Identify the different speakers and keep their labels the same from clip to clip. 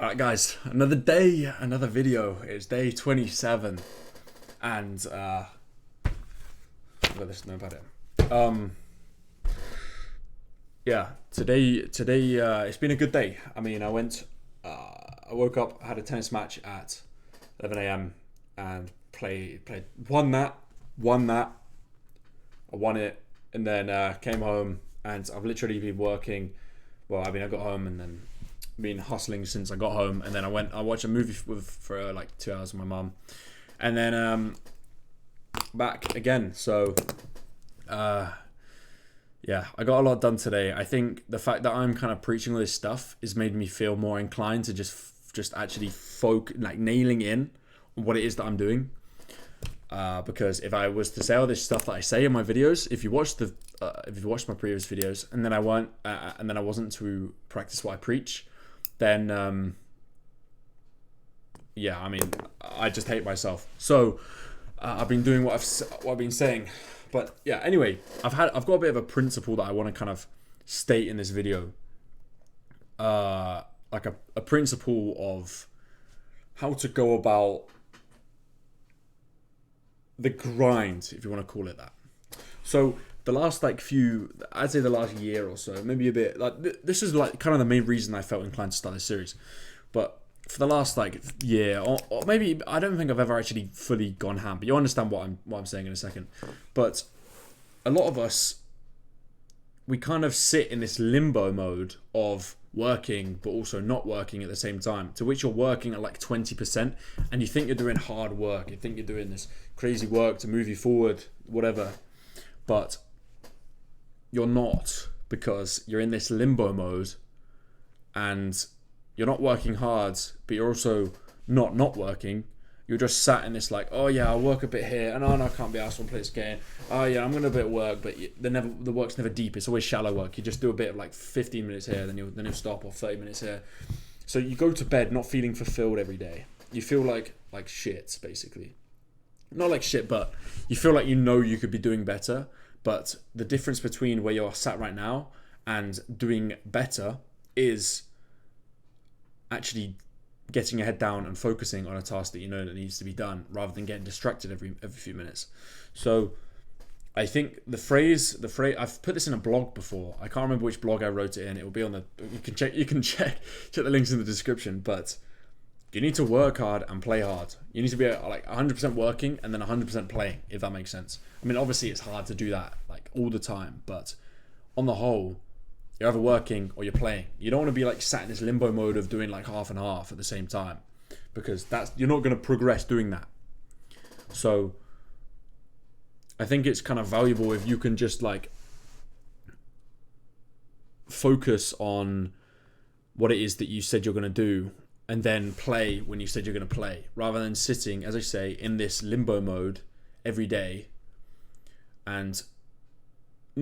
Speaker 1: Alright guys, another day, another video. It's day 27. And I've got this notepad in. Yeah, today it's been a good day. I mean, I woke up, had a tennis match at 11 a.m. and won that. I won it, and then came home, and I've literally been working. Well, I mean, I got home and then been hustling since I got home, and then I watched a movie for like 2 hours with my mum, and then back again. So yeah, I got a lot done today. I think the fact that I'm kind of preaching all this stuff has made me feel more inclined to just actually nailing in on what it is that I'm doing. Because if I was to say all this stuff that I say in my videos, if you watched my previous videos, and then I wasn't to practice what I preach, then yeah, I mean, I just hate myself. So I've been doing what I've been saying. But yeah, anyway, I've got a bit of a principle that I want to kind of state in this video. Like a principle of how to go about the grind, if you want to call it that. So the last I'd say the last year or so, maybe a bit, this is like kind of the main reason I felt inclined to start this series. But for the last year, or maybe, I don't think I've ever actually fully gone ham, but you understand what I'm saying in a second. But a lot of us, we kind of sit in this limbo mode of working but also not working at the same time, to which you're working at like 20% and you think you're doing hard work, you think you're doing this crazy work to move you forward, whatever, but you're not, because you're in this limbo mode and you're not working hard, but you're also not working. You're just sat in this oh yeah, I'll work a bit here, and oh no, I can't be asked to play this game. Oh yeah, I'm gonna do a bit of work, but the work's never deep. It's always shallow work. You just do a bit of 15 minutes here, then you'll stop, or 30 minutes here. So you go to bed not feeling fulfilled every day. You feel like shit, basically. Not like shit, but you feel like you could be doing better. But the difference between where you're sat right now and doing better is actually getting your head down and focusing on a task that you know that needs to be done, rather than getting distracted every few minutes. So I think the phrase I've put this in a blog before. I can't remember which blog I wrote it in. It will be on you can check the links in the description. But you need to work hard and play hard. You need to be 100% working and then 100% playing, if that makes sense. I mean, obviously it's hard to do that all the time, but on the whole, you're either working or you're playing. You don't want to be sat in this limbo mode of doing half and half at the same time, because you're not going to progress doing that. So I think it's kind of valuable if you can just focus on what it is that you said you're going to do, and then play when you said you're going to play, rather than sitting, as I say, in this limbo mode every day and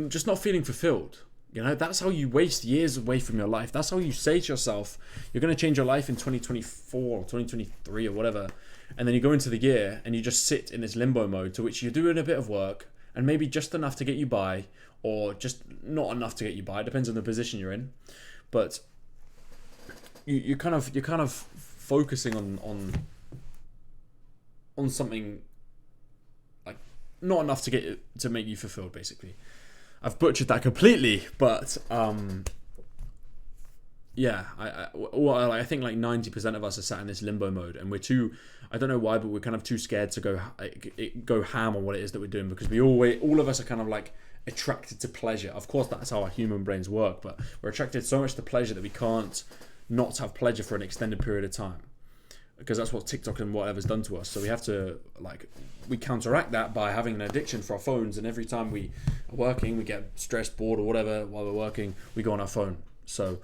Speaker 1: just not feeling fulfilled. That's how you waste years away from your life. That's how you say to yourself, you're going to change your life in 2024 or 2023 or whatever. And then you go into the year and you just sit in this limbo mode, to which you're doing a bit of work and maybe just enough to get you by, or just not enough to get you by. It depends on the position you're in. But you're kind of focusing on something not enough to make you fulfilled, basically. I've butchered that completely, but yeah, I think 90% of us are sat in this limbo mode, and I don't know why, but we're kind of too scared to go ham on what it is that we're doing, because all of us are kind of attracted to pleasure. Of course, that's how our human brains work, but we're attracted so much to pleasure that we can't not have pleasure for an extended period of time, because that's what TikTok and whatever's done to us. So we have to we counteract that by having an addiction for our phones, and every time we are working, we get stressed, bored, or whatever while we're working, we go on our phone. So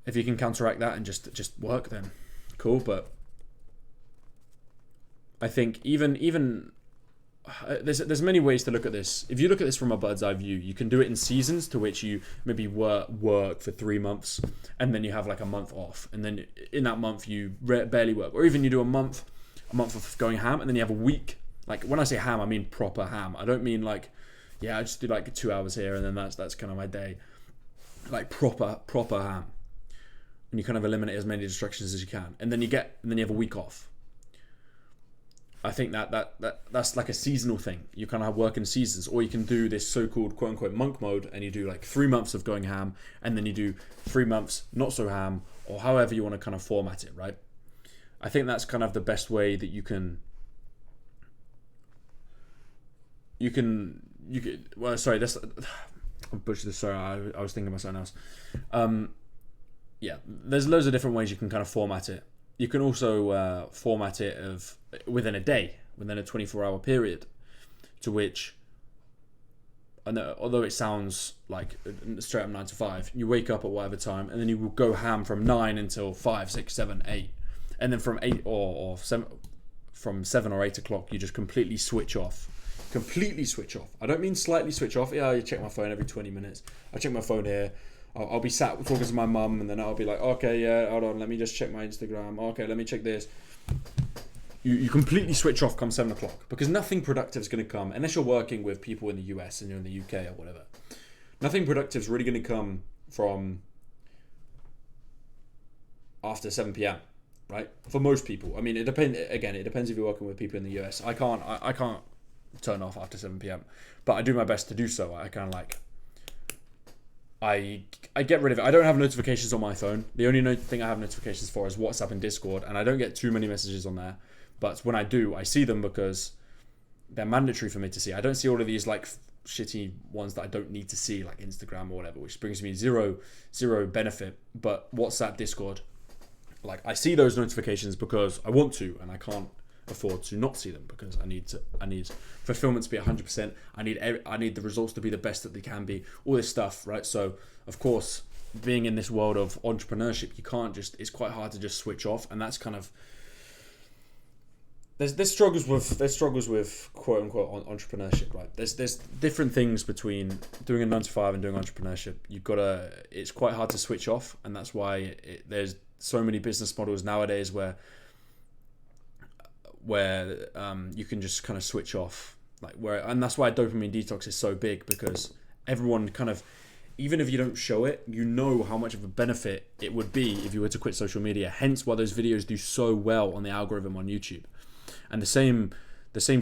Speaker 1: if you can counteract that and just work, then cool. But I think even there's many ways to look at this. If you look at this from a bird's eye view, you can do it in seasons, to which you maybe work for 3 months, and then you have a month off, and then in that month you barely work, or even you do a month of going ham, and then you have a week. When I say ham, I mean proper ham. I don't mean I just do 2 hours here and then that's kind of my day. Proper ham. and you kind of eliminate as many distractions as you can, and then you have a week off. I think that's like a seasonal thing. You kind of work in seasons, or you can do this so-called quote unquote monk mode, and you do like 3 months of going ham, and then you do 3 months not so ham, or however you want to kind of format it, right? I think that's kind of the best way that you can. Well, sorry, that's. I butchered this. Sorry, I was thinking about something else. Yeah, there's loads of different ways you can kind of format it. You can also format it within a day, within a 24-hour period, to which, although it sounds like straight up 9 to 5, you wake up at whatever time, and then you will go ham from 9 until 5, 6, 7, 8, and then from 8 or 7, from 7 or 8 o'clock, you just completely switch off. Completely switch off. I don't mean slightly switch off. Yeah, I check my phone every 20 minutes. I check my phone here. I'll be sat talking to my mum, and then I'll be like, okay, yeah, hold on, let me just check my Instagram. Okay, let me check this. You completely switch off come 7 o'clock, because nothing productive is going to come, unless you're working with people in the US and you're in the UK or whatever. Nothing productive is really going to come from after 7 p.m., right? For most people. I mean, it depends if you're working with people in the US. I can't turn off after 7 p.m., but I do my best to do so. I kind of like... I get rid of it. I don't have notifications on my phone. The only thing I have notifications for is WhatsApp and Discord, and I don't get too many messages on there. But when I do, I see them because they're mandatory for me to see. I don't see all of these like shitty ones that I don't need to see, like Instagram or whatever, which brings me zero benefit. But WhatsApp, Discord, like I see those notifications because I want to, and I can't afford to not see them because I need fulfillment to be 100%. I need the results to be the best that they can be. All this stuff, right? So of course, being in this world of entrepreneurship, you can't just. It's quite hard to just switch off, and that's kind of. There's struggles with quote unquote entrepreneurship, right? There's different things between doing a 9 to 5 and doing entrepreneurship. It's quite hard to switch off, and that's why there's so many business models nowadays where you can just kind of switch off, and that's why dopamine detox is so big, because everyone kind of, even if you don't show it, you know how much of a benefit it would be if you were to quit social media. Hence why those videos do so well on the algorithm on YouTube. And the same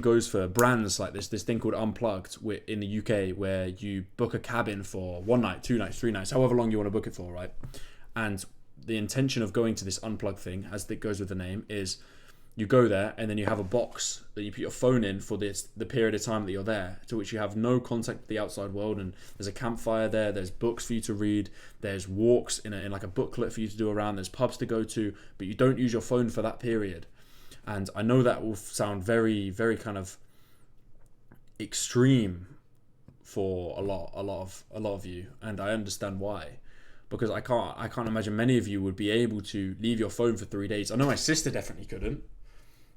Speaker 1: goes for brands like this thing called Unplugged in the UK, where you book a cabin for 1 night, 2 nights, 3 nights, however long you want to book it for, right? And the intention of going to this Unplugged thing, as it goes with the name, is you go there and then you have a box that you put your phone in for the period of time that you're there, to which you have no contact with the outside world, and there's a campfire there, there's books for you to read, there's walks in like a booklet for you to do around, there's pubs to go to, but you don't use your phone for that period. And I know that will sound very, very kind of extreme for a lot of you, and I understand why, because I can't imagine many of you would be able to leave your phone for 3 days. I know my sister definitely couldn't.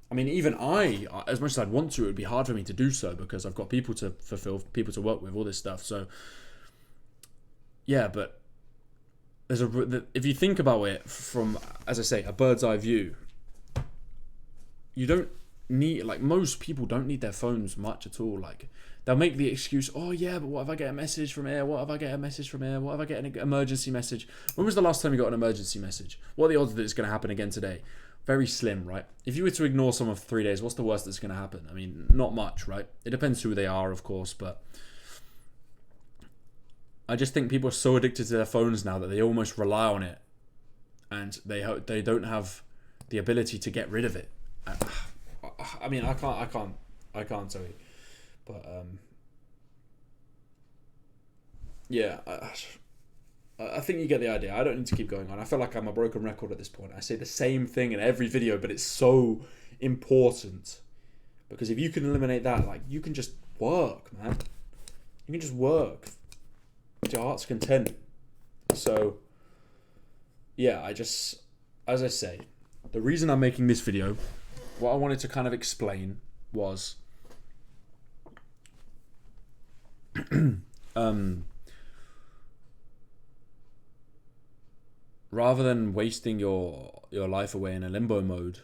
Speaker 1: I mean, even I, as much as I'd want to, it would be hard for me to do so, because I've got people to fulfill, people to work with, all this stuff. So yeah, but if you think about it from, as I say, a bird's eye view, you don't need, like, most people don't need their phones much at all. Like, they'll make the excuse, oh yeah, but what if I get a message from here? What if I get a message from here? What if I get an emergency message? When was the last time you got an emergency message? What are the odds that it's going to happen again today? Very slim, right? If you were to ignore someone for 3 days, what's the worst that's going to happen? I mean, not much, right? It depends who they are, of course, but I just think people are so addicted to their phones now that they almost rely on it, and they don't have the ability to get rid of it. I mean, I can't tell you, but yeah, I think you get the idea. I don't need to keep going on. I feel like I'm a broken record at this point. I say the same thing in every video, but it's so important, because if you can eliminate that, like, you can just work, man. You can just work to your heart's content. So yeah, as I say, the reason I'm making this video, what I wanted to kind of explain was rather than wasting your life away in a limbo mode,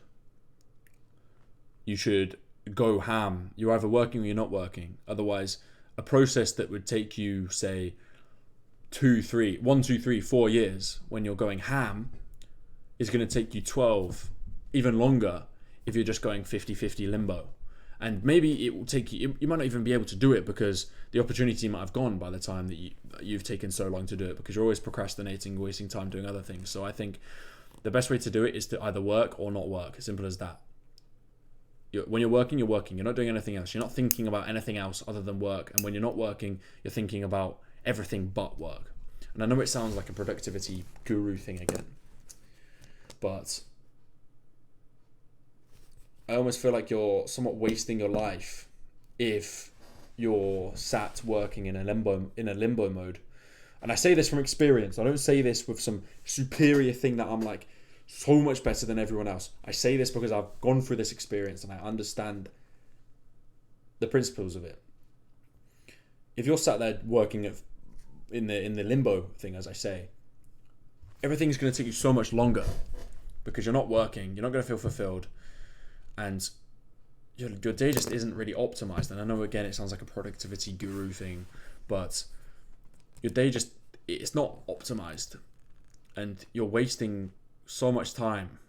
Speaker 1: you should go ham. You're either working or you're not working. Otherwise, a process that would take you, say, 1, 2, 3, 4 years when you're going ham is going to take you 12, even longer, if you're just going 50-50 limbo. And maybe it will take you, you might not even be able to do it because the opportunity might have gone by the time that you've taken so long to do it, because you're always procrastinating, wasting time doing other things. So I think the best way to do it is to either work or not work. As simple as that. When you're working, you're working. You're not doing anything else. You're not thinking about anything else other than work. And when you're not working, you're thinking about everything but work. And I know it sounds like a productivity guru thing again, but I almost feel like you're somewhat wasting your life if you're sat working in a limbo mode. And I say this from experience. I don't say this with some superior thing that I'm like so much better than everyone else. I say this because I've gone through this experience and I understand the principles of it. If you're sat there working in the limbo thing, as I say, everything's going to take you so much longer because you're not working, you're not going to feel fulfilled, and your day just isn't really optimized. And I know, again, it sounds like a productivity guru thing, but your day it's not optimized, and you're wasting so much time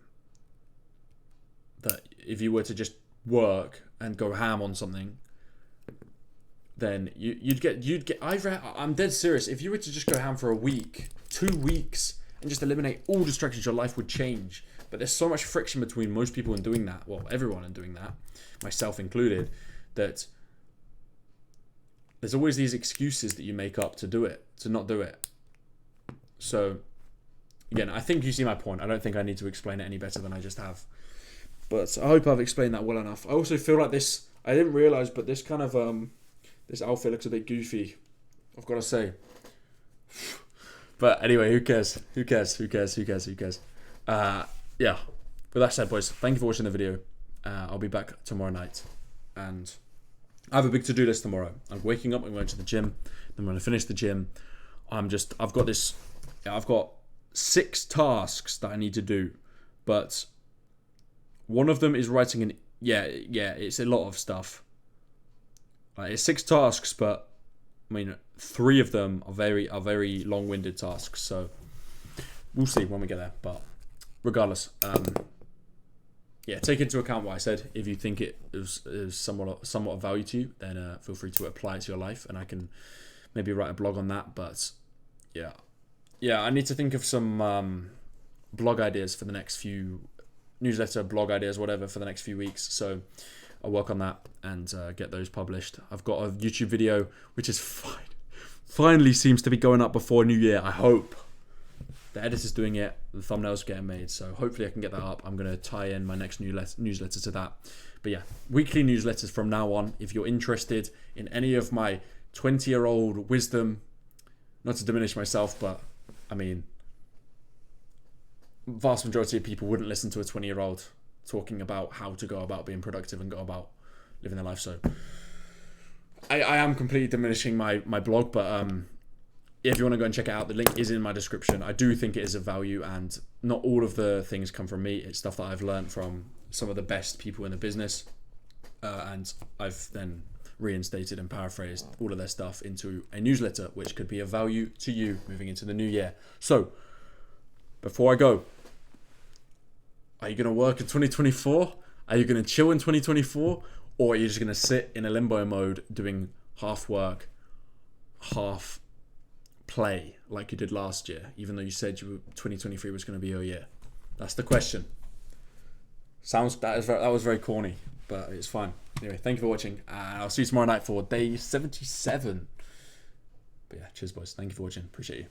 Speaker 1: that if you were to just work and go ham on something, then you'd get. I'm dead serious. If you were to just go ham for a week, 2 weeks, and just eliminate all distractions, your life would change. But there's so much friction between most people in doing that. Well, everyone in doing that, myself included, that there's always these excuses that you make up to not do it. So, again, I think you see my point. I don't think I need to explain it any better than I just have. But I hope I've explained that well enough. I also feel like this, I didn't realise, but this kind of, this outfit looks a bit goofy, I've got to say. But anyway, who cares? Yeah. With that said, boys, thank you for watching the video. I'll be back tomorrow night. And I have a big to-do list tomorrow. I'm waking up, I'm going to the gym. Then when I finish the gym, I've got 6 tasks that I need to do. But one of them is writing it's a lot of stuff. It's 6 tasks, but I mean, 3 of them are very long-winded tasks. So we'll see when we get there. But regardless, take into account what I said. If you think it is somewhat of value to you, then feel free to apply it to your life, and I can maybe write a blog on that. But yeah, I need to think of some blog ideas for the next few newsletter, blog ideas, whatever, for the next few weeks. So I'll work on that and get those published. I've got a YouTube video which is finally seems to be going up before New Year. I hope. The editor's doing it, the thumbnails are getting made, so hopefully I can get that up. I'm going to tie in my next newsletter to that. But yeah, weekly newsletters from now on. If you're interested in any of my 20-year-old wisdom, not to diminish myself, but I mean, vast majority of people wouldn't listen to a 20-year-old talking about how to go about being productive and go about living their life. So I am completely diminishing my blog, but if you want to go and check it out, the link is in my description. I do think it is of value, and not all of the things come from me. It's stuff that I've learned from some of the best people in the business, and I've then reinstated and paraphrased all of their stuff into a newsletter, which could be of value to you moving into the new year. So, before I go, are you going to work in 2024? Are you going to chill in 2024? Or are you just going to sit in a limbo mode doing half work, half play like you did last year, even though you said 2023 was going to be your year? That's the question. That was very corny, but it's fine. Anyway, thank you for watching, and I'll see you tomorrow night for day 77. But yeah, cheers, boys. Thank you for watching. Appreciate you.